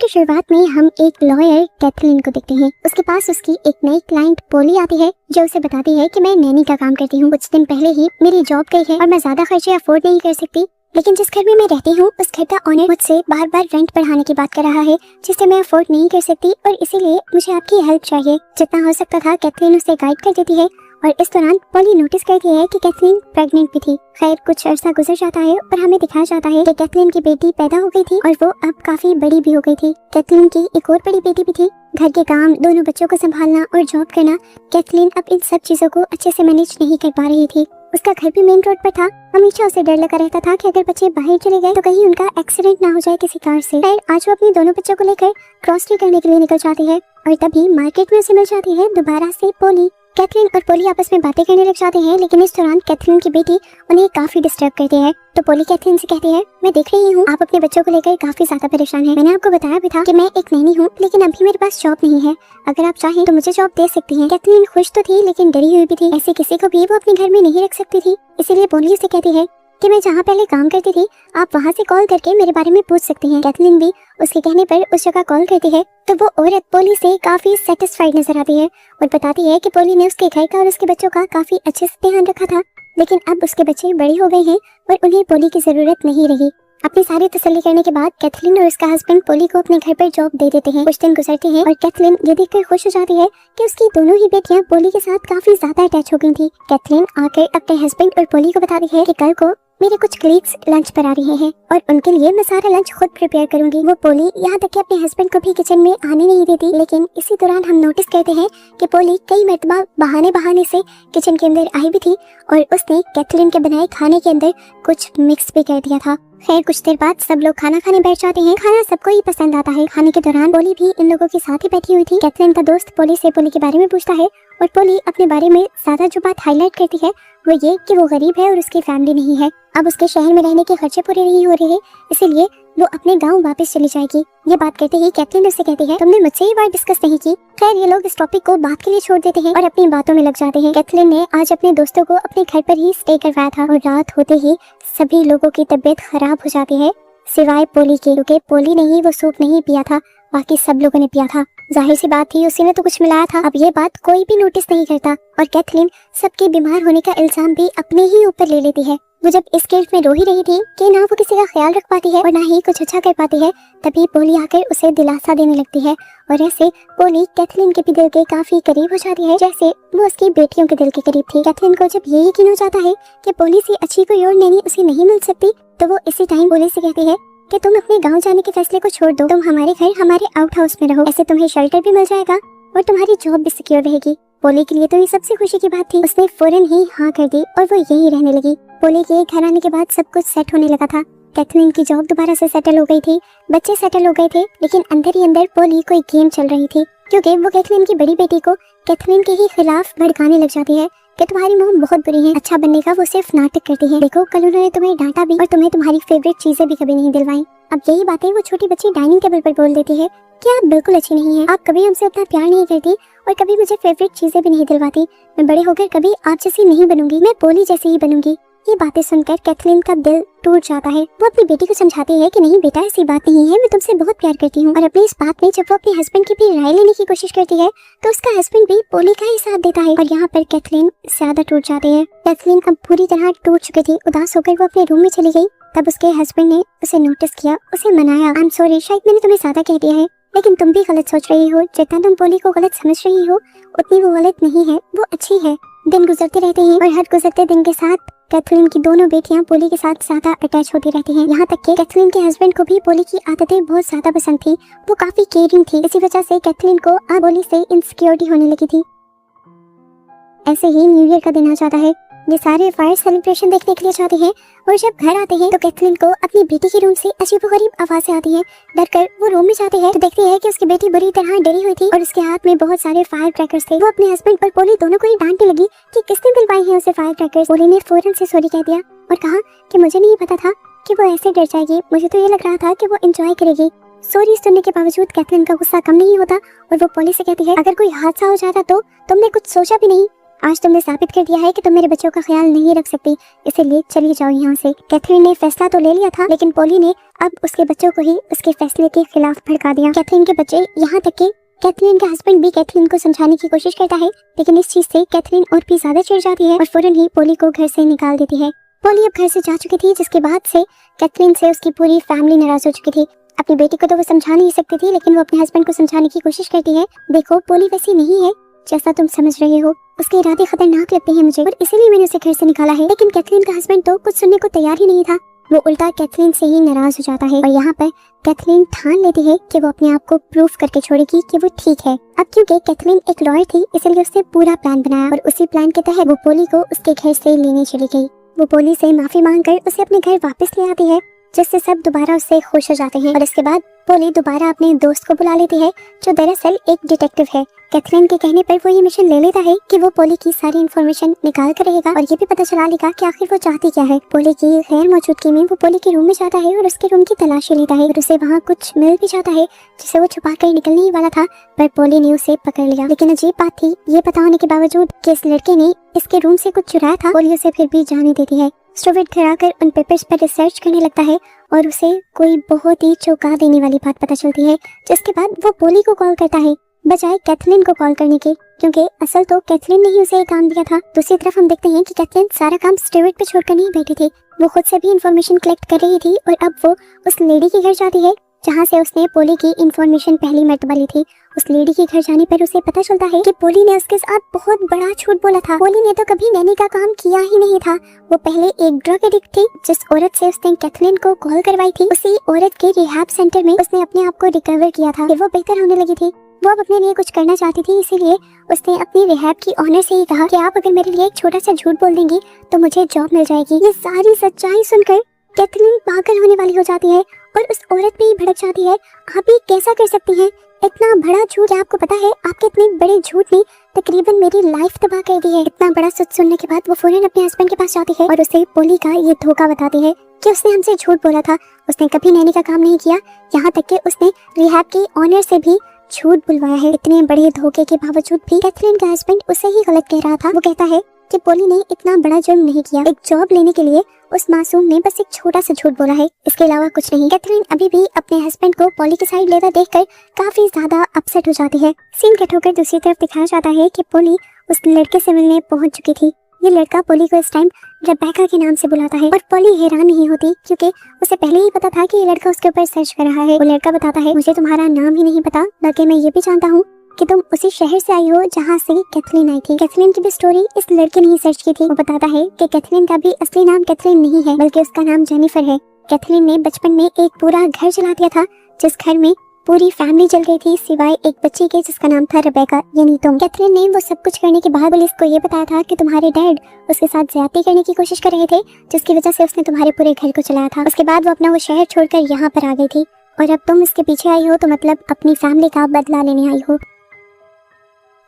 शुरुआत में हम एक लॉयर कैथरीन को देखते हैं। उसके पास उसकी एक नई क्लाइंट पोली आती है जो उसे बताती है कि मैं नैनी का काम करती हूँ। कुछ दिन पहले ही मेरी जॉब गई है और मैं ज्यादा खर्चे अफोर्ड नहीं कर सकती, लेकिन जिस घर में मैं रहती हूँ उस घर का ऑनर मुझसे बार बार रेंट बढ़ाने की बात कर रहा है जिसे मैं अफोर्ड नहीं कर सकती और इसीलिए मुझे आपकी हेल्प चाहिए। जितना हो सकता था कैथरीन उसे गाइड कर देती है और इस दौरान पोली नोटिस करती है कि कैथरीन प्रेग्नेंट भी थी। खैर कुछ अरसा गुजर जाता है और हमें दिखाया जाता है कि कैथरीन की बेटी पैदा हो गई थी और वो अब काफी बड़ी भी हो गई थी। कैथरीन की एक और बड़ी बेटी भी थी। घर के काम, दोनों बच्चों को संभालना और जॉब करना, कैथरीन अब इन सब चीजों को अच्छे से मैनेज नहीं कर पा रही थी। उसका घर भी मेन रोड पर था। हमेशा उसे डर लगा रहता था कि अगर बच्चे बाहर चले गए तो कहीं उनका एक्सीडेंट ना हो जाए किसी कार से। खैर आज वो अपने दोनों बच्चों को लेकर क्रॉस करने के लिए निकल जाती है और तभी मार्केट में उसे मिल जाती है दोबारा से पोली। कैथरीन और पोली आपस में बातें करने लग जाते हैं, लेकिन इस दौरान कैथरीन की बेटी उन्हें काफी डिस्टर्ब करती है। तो पोली कैथरीन से कहती है, मैं देख रही हूँ आप अपने बच्चों को लेकर काफी ज्यादा परेशान हैं। मैंने आपको बताया भी था कि मैं एक नैनी हूँ, लेकिन अभी मेरे पास जॉब नहीं है। अगर आप चाहें तो मुझे जॉब दे सकती हैं। कैथरीन खुश तो थी लेकिन डरी हुई भी थी। ऐसे किसी को भी वो अपने घर में नहीं रख सकती थी, इसीलिए पोली उसे कहती है कि मैं जहाँ पहले काम करती थी आप वहाँ से कॉल करके मेरे बारे में पूछ सकती हैं। कैथरीन भी उसके कहने पर उस जगह कॉल करती है तो वो औरत पोली से काफी सेटिस्फाइड नजर आती है और बताती है कि पोली ने उसके घर का और उसके बच्चों का काफी अच्छे से ध्यान रखा था, लेकिन अब उसके बच्चे बड़े हो गए हैं और उन्हें पोली की जरूरत नहीं रही। अपनी सारी तसल्ली करने के बाद कैथरीन और उसका हस्बैंड पोली को अपने घर पर जॉब दे देते हैं। कुछ दिन गुजरते हैं और कैथरीन ये देखकर खुश हो जाती है कि उसकी दोनों ही बेटियां पोली के साथ काफी ज्यादा अटैच हो गई थी। कैथरीन आकर अपने हस्बैंड और पोली को बताती है कि कल को मेरे कुछ कलीग्स लंच पर आ रहे हैं और उनके लिए मैं सारा लंच खुद प्रिपेयर करूंगी। वो पोली यहाँ तक कि अपने हस्बैंड को भी किचन में आने नहीं देती, लेकिन इसी दौरान हम नोटिस करते हैं कि पोली कई मर्तबा बहाने से किचन के अंदर आई भी थी और उसने कैथरीन के बनाए खाने के अंदर कुछ मिक्स भी कर दिया था। खैर कुछ देर बाद सब लोग खाना खाने बैठ जाते हैं। खाना सबको ही पसंद आता है। खाने के दौरान पोली भी इन लोगों के साथ ही बैठी हुई थी। कैथरीन का दोस्त पोली से पोली के बारे में पूछता है और पोली अपने बारे में ज्यादा जो बात हाईलाइट करती है वो ये कि वो गरीब है और उसकी फैमिली नहीं है। अब उसके शहर में रहने के खर्चे पूरे नहीं हो रहे, इसीलिए वो अपने गांव वापस चली जाएगी। ये बात करते ही कैथरीन उससे कहती है, तुमने मुझसे ये बात डिस्कस नहीं की। खैर ये लोग इस टॉपिक को बात के लिए छोड़ देते हैं और अपनी बातों में लग जाते हैं। कैथरीन ने आज अपने दोस्तों को अपने घर पर ही स्टे करवाया था और रात होते ही सभी लोगों की तबीयत खराब हो जाती है सिवाय पोली के, क्योंकि पोली ने ही वो सूप नहीं पिया था, बाकी सब लोगों ने पिया था। जाहिर सी बात थी उसी ने तो कुछ मिलाया था। अब ये बात कोई भी नोटिस नहीं करता और कैथरीन सबके बीमार होने का इल्जाम भी अपने ही ऊपर ले लेती है। वो जब इस गिल्ट में रो ही रही थी कि ना वो किसी का ख्याल रख पाती है और ना ही कुछ अच्छा कर पाती है, तभी पोली आकर उसे दिलासा देने लगती है और ऐसे पोली कैथरीन के भी दिल के काफी करीब हो जाती है जैसे वो उसकी बेटियों के दिल के करीब थी। कैथरीन को जब ये यकीन हो जाता है कि पोली से अच्छी कोई और नैनी उसे नहीं मिल सकती, तो वो इसी टाइम पोली से कहती है कि तुम अपने गांव जाने के फैसले को छोड़ दो, तुम हमारे घर हमारे आउट हाउस में रहो, ऐसे तुम्हें शेल्टर भी मिल जाएगा और तुम्हारी जॉब भी सिक्योर रहेगी। पोली के लिए तो ये सबसे खुशी की बात थी। उसने फौरन ही हाँ कर दी और वो यही रहने लगी। पोली के घर आने के बाद सब कुछ सेट होने लगा था। कैथरीन की जॉब दोबारा से सेटल हो गई थी, बच्चे सेटल हो गए थे, लेकिन अंदर ही अंदर पोली कोई गेम चल रही थी, क्योंकि वो कैथरीन की बड़ी बेटी को कैथरीन के ही खिलाफ भड़काने लग जाती है कि तुम्हारी मॉम बहुत बुरी है, अच्छा बनने का वो सिर्फ नाटक करती है। देखो कल उन्होंने तुम्हें डांटा भी और तुम्हें तुम्हारी फेवरेट चीजें भी कभी नहीं दिलवाई। अब यही बातें वो छोटी बच्ची डाइनिंग टेबल पर बोल देती है कि आप बिल्कुल अच्छी नहीं है, आप कभी हमसे उतना प्यार नहीं करती और कभी मुझे फेवरेट चीजें भी नहीं दिलवाती। मैं बड़े होकर कभी आप जैसी नहीं बनूंगी, मैं पोली जैसी ही बनूंगी। ये बातें सुनकर कैथरीन का दिल टूट जाता है। वो अपनी बेटी को समझाती है कि नहीं बेटा ऐसी बात नहीं है, मैं तुमसे बहुत प्यार करती हूँ। और अपनी इस बात में जब वो अपने हस्बैंड की भी राय लेने की कोशिश करती है तो उसका हस्बैंड भी पोली का ही साथ देता है और यहाँ पर कैथरीन ज्यादा टूट जाती है। कैथरीन अब पूरी तरह टूट चुकी थी। उदास होकर वो अपने रूम में चली गई। तब उसके हस्बैंड ने उसे नोटिस किया, उसे मनाया। आई एम सॉरी, शायद मैंने तुम्हें ज्यादा कह दिया है, लेकिन तुम भी गलत सोच रही हो। जितना तुम पोली को गलत समझ रही हो उतनी वो गलत नहीं है, वो अच्छी है। दिन गुजरते रहते हैं और हर गुजरते दिन के साथ कैथरीन की दोनों बेटियां पोली के साथ ज्यादा अटैच होती रहती हैं। यहाँ तक कि कैथरीन के हस्बैंड को भी पोली की आदतें बहुत ज्यादा पसंद थी। वो काफी केयरिंग थी, इसी वजह से कैथरीन को अब पोली से इनसिक्योरिटी होने लगी थी। ऐसे ही न्यू ईयर का दिन आ जाता है। ये सारे फायर सेलिब्रेशन देखने के लिए जाते हैं और जब घर आते हैं तो कैथरीन को अपनी बेटी के रूम से अजीबोगरीब आवाजें आती हैं। डरकर वो रूम में जाते हैं तो देखते हैं कि उसकी बेटी बुरी तरह डरी हुई थी और उसके हाथ में बहुत सारे फायर क्रैकर्स थे। वो अपने हस्बैंड और पोली दोनों को ही डांटने लगी कि किसने दिलवाए हैं उसे फायर क्रैकर्स। पोली ने फौरन से सॉरी कह दिया और कहा कि मुझे नहीं पता था कि वो ऐसे डर जाएगी, मुझे तो ये लग रहा था कि वो एंजॉय करेगी। सॉरी सुनने के बावजूद कैथरीन का गुस्सा कम नहीं होता और वो पोली से कहती है, अगर कोई हादसा हो जाता तो तुमने कुछ सोचा भी नहीं, आज तुमने साबित कर दिया है कि तुम मेरे बच्चों का ख्याल नहीं रख सकती, इसीलिए चली जाओ यहाँ से। कैथरीन ने फैसला तो ले लिया था, लेकिन पोली ने अब उसके बच्चों को ही उसके फैसले के खिलाफ भड़का दिया। कैथरीन के बच्चे, यहाँ तक कि कैथरीन का हस्बैंड भी कैथरीन को समझाने की कोशिश करता है, लेकिन इस चीज से कैथरीन और भी ज्यादा चिढ़ जाती है और फौरन ही पोली को घर से निकाल देती है। पोली अब घर से जा चुकी थी, जिसके बाद से कैथरीन से उसकी पूरी फैमिली नाराज हो चुकी थी। अपनी बेटी को तो वो समझा नहीं सकती थी, लेकिन वो अपने हस्बैंड को समझाने की कोशिश करती है। देखो, पोली वैसी नहीं है जैसा तुम समझ रहे हो, उसके इरादे खतरनाक लगते हैं मुझे और इसीलिए मैंने उसे घर से निकाला है। लेकिन कैथरीन का हस्बैंड तो कुछ सुनने को तैयार ही नहीं था, वो उल्टा कैथरीन से ही नाराज हो जाता है और यहाँ पर कैथरीन ठान लेती है कि वो अपने आप को प्रूफ करके छोड़ेगी कि वो ठीक है। अब क्योंकि कैथरीन एक लॉयर थी, इसलिए उसने पूरा प्लान बनाया और उसी प्लान के तहत वो पोली को उसके घर से लेने चली गई। वो पोली से माफी मांगकर उसे अपने घर वापस ले आती है, जिससे सब दोबारा उससे खुश हो जाते हैं और इसके बाद पोली दोबारा अपने दोस्त को बुला लेती है, जो दरअसल एक डिटेक्टिव है। कैथरीन के कहने पर वो ये मिशन ले लेता है कि वो पोली की सारी इन्फॉर्मेशन निकाल कर रहेगा और ये भी पता चला लेगा कि आखिर वो चाहती क्या है। पोली की गैर मौजूदगी में वो पोली के रूम में जाता है और उसके रूम की तलाशी लेता है और उसे वहाँ कुछ मिल भी जाता है, जिसे वो छुपा कर निकलने ही वाला था, पर पोली ने उसे पकड़ लिया। लेकिन अजीब बात थी, ये पता होने के बावजूद कि इस लड़के ने इसके रूम से कुछ चुराया था, पोली उसे फिर भी जाने देती है। स्टूवर्ट घर आकर उन पेपर्स पर रिसर्च करने लगता है और उसे कोई बहुत ही चौंका देने वाली बात पता चलती है, जिसके बाद वो पोली को कॉल करता है बजाय कैथरीन को कॉल करने के, क्योंकि असल तो कैथरीन ने ही उसे काम दिया था। दूसरी तरफ हम देखते हैं कि कैथरीन सारा काम स्टूवर्ट पे छोड़कर नहीं बैठी थी, वो खुद से भी इंफॉर्मेशन कलेक्ट कर रही थी और अब वो उस लेडी के घर जाती है जहाँ से उसने पोली की इंफॉर्मेशन पहली मर्तबा ली थी। उस लेडी के घर जाने पर उसे पता चलता है कि पोली ने उसके साथ बहुत बड़ा झूठ बोला था। पोली ने तो कभी नैनी का काम किया ही नहीं था, वो पहले एक ड्रग एडिक्ट थी। जिस औरत से उसने कैथरीन को कॉल करवाई थी, उसी औरत के रिहैब सेंटर में उसने अपने आप को रिकवर किया था, फिर वो बेहतर होने लगी थी। वो अब अपने लिए कुछ करना चाहती थी, इसीलिए उसने अपनी रिहैब की ऑनर से ही कहा कि आप अगर मेरे लिए एक छोटा सा झूठ बोल देंगी तो मुझे जॉब मिल जाएगी। ये सारी सच्चाई सुनकर कैथरीन पागल होने वाली हो जाती है और उस औरत पे ही भड़क जाती है। आप ये कैसा कर सकती हैं? इतना बड़ा झूठ! क्या आपको पता है आपके इतने बड़े झूठ ने तकरीबन मेरी लाइफ तबाह कर दी है। इतना बड़ा सच सुनने के बाद वो फौरन अपने हस्बैंड के पास जाती है और उसे पोली का ये धोखा बताती है कि उसने हमसे झूठ बोला था, उसने कभी नैनी का काम नहीं किया, यहाँ तक कि उसने रिहैब की ऑनर से भी झूठ बुलवाया है। इतने बड़े धोखे के बावजूद भी कैथरीन का हस्बैंड उसे ही गलत कह रहा था। वो कहता है कि पोली ने इतना बड़ा जुर्म नहीं किया, एक जॉब लेने के लिए उस मासूम ने बस एक छोटा सा झूठ बोला है, इसके अलावा कुछ नहीं। कैथरीन अभी भी अपने हस्बैंड को पोली की साइड लेता देखकर काफी ज्यादा अपसेट हो जाती है। सीन कट होकर दूसरी तरफ दिखाया जाता है कि पोली उस लड़के से मिलने पहुंच चुकी थी। ये लड़का पोली को इस टाइम रेबेका के नाम से बुलाता है और पोली हैरान नहीं होती, क्योंकि उसे पहले ही पता था कि ये लड़का उसके ऊपर सर्च कर रहा है। वो लड़का बताता है, मुझे तुम्हारा नाम ही नहीं पता, बल्कि मैं ये भी जानता हूँ कि तुम उसी शहर से आई हो जहाँ से कैथरीन आई थी। कैथरीन की भी स्टोरी इस लड़के ने ही सर्च की थी। वो बताता है कि कैथरीन का भी असली नाम कैथरीन नहीं है, बल्कि उसका नाम जेनिफर है। कैथरीन ने बचपन में एक पूरा घर चला दिया था, जिस घर में पूरी फैमिली चल गई थी सिवाय एक बच्ची के जिसका नाम था रेबेका, यानी तुम। कैथरीन ने वो सब कुछ करने के बाद पुलिस को ये बताया था कि तुम्हारे डैड उसके साथ ज्यादती करने की कोशिश कर रहे थे, जिसकी वजह से उसने तुम्हारे पूरे घर को चलाया था। उसके बाद वो अपना वो शहर छोड़कर यहाँ पर आ गई थी और अब तुम इसके पीछे आई हो, तो मतलब अपनी फैमिली का बदला लेने आई हो।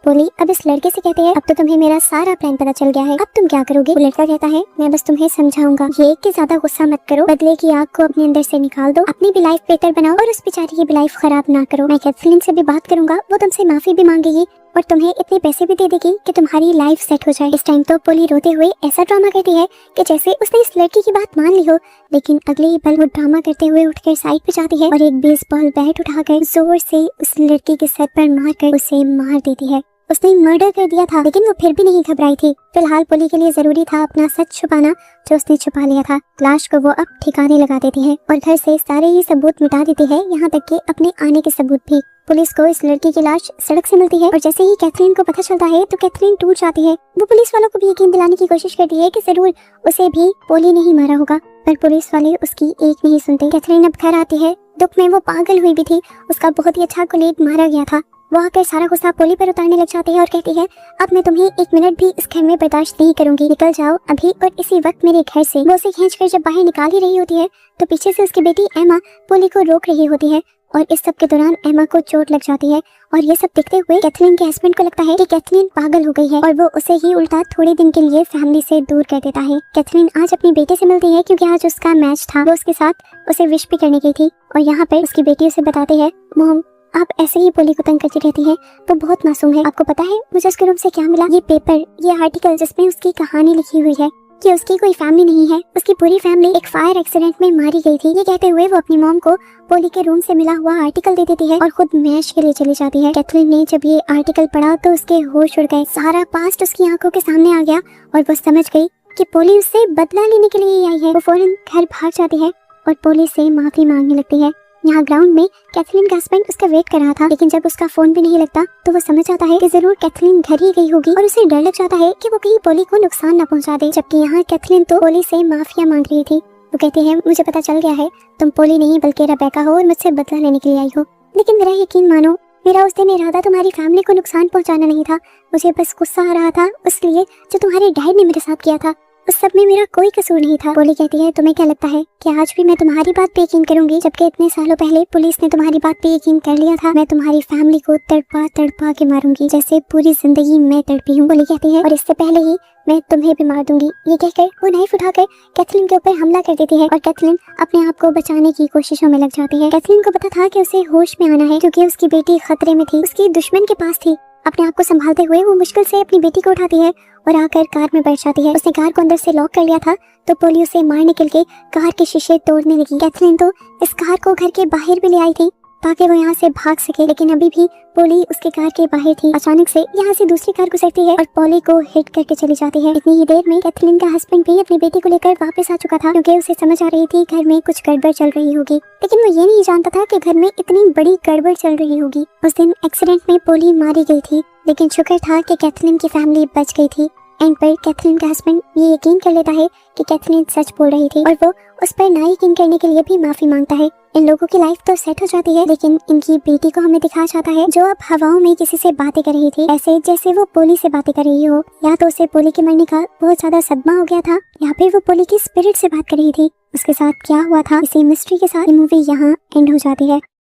पोली अब इस लड़के से कहते हैं, अब तो तुम्हें मेरा सारा प्लान पता चल गया है, अब तुम क्या करोगे? वो लड़का कहता है, मैं बस तुम्हें समझाऊंगा, ये कि ज्यादा गुस्सा मत करो, बदले की आग को अपने अंदर से निकाल दो, अपनी भी लाइफ बेहतर बनाओ और उस बेचारी की भी लाइफ खराब ना करो। मैं कैथरीन से भी बात करूंगा, वो तुमसे माफी भी मांगेगी और तुम्हें इतने पैसे भी दे देगी कि तुम्हारी लाइफ सेट हो जाए। इस टाइम तो पोली रोते हुए ऐसा ड्रामा करती है कि जैसे उसने इस लड़की की बात मान ली हो, लेकिन अगले ही पल वो ड्रामा करते हुए उठकर साइड पे जाती है और एक बेसबॉल बैट उठाकर जोर से उस लड़की के सर पर मारकर उसे मार देती है। उसने मर्डर कर दिया था, लेकिन वो फिर भी नहीं घबराई थी। फिलहाल पोली के लिए जरूरी था अपना सच छुपाना, जो उसने छुपा लिया था। लाश को वो अब ठिकाने लगा देती है और घर से सारे ही सबूत मिटा देती है, यहाँ तक कि अपने आने के सबूत भी। पुलिस को इस लड़की की लाश सड़क से मिलती है और जैसे ही कैथरीन को पता चलता है तो कैथरीन टूट जाती है। वो पुलिस वालों को भी यकीन दिलाने की कोशिश करती है कि जरूर उसे भी पोली ने ही मारा होगा, पर पुलिस वाले उसकी एक नहीं सुनते। कैथरीन अब घर आती है, दुख में वो पागल हुई भी थी, उसका बहुत ही अच्छा कोलीग मारा गया था। वो आकर सारा गुस्सा पोली पर उतारने लग जाती है और कहती है, अब मैं तुम्हें एक मिनट भी इस घर में बर्दाश्त नहीं करूंगी, निकल जाओ अभी और इसी वक्त मेरे घर से। वो उसे खींचकर जब बाहर निकाल ही रही होती है तो पीछे से उसकी बेटी एमा पोली को रोक रही होती है और इस सब के दौरान एमा को चोट लग जाती है और ये सब देखते हुए कैथरीन के हस्बैंड को लगता है कि कैथरीन पागल हो गई है और वो उसे ही उल्टा थोड़े दिन के लिए फैमिली से दूर कर देता है। कैथरीन आज अपनी बेटे से मिलती है क्योंकि आज उसका मैच था। वो उसके साथ उसे विश भी करने गई थी और यहाँ पर उसकी बेटी उसे बताती है, मॉम आप ऐसे ही पोली को तंग करती रहती हैं। वो बहुत मासूम है। आपको पता है मुझे उसके रूम से क्या मिला? ये पेपर, ये आर्टिकल जिसमें उसकी कहानी लिखी हुई है कि उसकी कोई फैमिली नहीं है, उसकी पूरी फैमिली एक फायर एक्सीडेंट में मारी गई थी। ये कहते हुए वो अपनी मॉम को पोली के रूम से मिला हुआ आर्टिकल दे देती है और खुद मैच के लिए चली जाती है। कैथरीन ने जब ये आर्टिकल पढ़ा तो उसके होश उड़ गए। सारा पास्ट उसकी आंखों के सामने आ गया और वो समझ गई कि पोली उससे बदला लेने के लिए आई है। वो फौरन घर भाग जाती है और पोली से माफी मांगने लगती है। यहाँ ग्राउंड में कैथरीन का हस्बैंड उसका वेट कर रहा था, लेकिन जब उसका फोन भी नहीं लगता तो वो समझ आता है कि जरूर कैथरीन घर ही गई होगी और उसे डर लग जाता है कि वो कहीं पोली को नुकसान न पहुंचा दे। जबकि यहाँ कैथरीन तो पोली से माफिया मांग रही थी। वो कहती है, मुझे पता चल गया है तुम पोली नहीं बल्कि रेबेका हो और मुझसे बदला लेने के लिए आई हो, लेकिन मेरा यकीन मानो, मेरा उस दिन इरादा तुम्हारी फैमिली को नुकसान पहुंचाना नहीं था। मुझे बस गुस्सा आ रहा था इसलिए जो तुम्हारे डैड ने मेरे साथ किया था उस सब में मेरा कोई कसूर नहीं था। पोली कहती है, तुम्हें क्या लगता है कि आज भी मैं तुम्हारी बात पे यकीन करूंगी, जबकि इतने सालों पहले पुलिस ने तुम्हारी बात पे यकीन कर लिया था। मैं तुम्हारी फैमिली को तड़पा तड़पा के मारूंगी जैसे पूरी जिंदगी मैं तड़पी हूँ। पोली कहती है, और इससे पहले ही मैं तुम्हें भी मार दूंगी। ये कहकर वो नाइफ उठाकर कैथरीन के ऊपर हमला कर देती है और कैथरीन अपने आप को बचाने की कोशिशों में लग जाती है। कैथरीन को पता था कि उसे होश में आना है क्योंकि उसकी बेटी खतरे में थी, उसकी दुश्मन के पास थी। अपने आप को संभालते हुए वो मुश्किल से अपनी बेटी को उठाती है और आकर कार में बैठ जाती है। उसने कार को अंदर से लॉक कर लिया था तो पोली उसे मारने के लिए कार के शीशे तोड़ने लगी। कैथरीन तो इस कार को घर के बाहर भी ले आई थी ताकि वो यहाँ से भाग सके, लेकिन अभी भी पोली उसके कार के बाहर थी। अचानक से यहाँ से दूसरी कार गुजरती है और पोली को हिट करके चली जाती है। इतनी ही देर में कैथरीन का हस्बैंड भी अपनी बेटी को लेकर वापस आ चुका था क्योंकि उसे समझ आ रही थी घर में कुछ गड़बड़ चल रही होगी, लेकिन वो ये नहीं जानता था कि घर में इतनी बड़ी गड़बड़ चल रही होगी। उस दिन एक्सीडेंट में पोली मारी गई थी, लेकिन शुक्र था कि कैथरीन की फैमिली बच गई थी। एंड पर कैथरीन का हस्बैंड ये यकीन कर लेता है कि कैथरीन सच बोल रही थी और वो उस पर ना यकीन करने के लिए भी माफी मांगता है। इन लोगों की लाइफ तो सेट हो जाती है, लेकिन इनकी बेटी को हमें दिखाया जाता है जो अब हवाओं में किसी से बातें कर रही थी, ऐसे जैसे वो पोली से बातें कर रही हो। या तो उसे पोली के मरने का बहुत ज्यादा सदमा हो गया था या फिर वो पोली की स्पिरिट से बात कर रही थी। उसके साथ क्या हुआ था, इसी मिस्ट्री के साथ ये मूवी यहाँ एंड हो जाती है।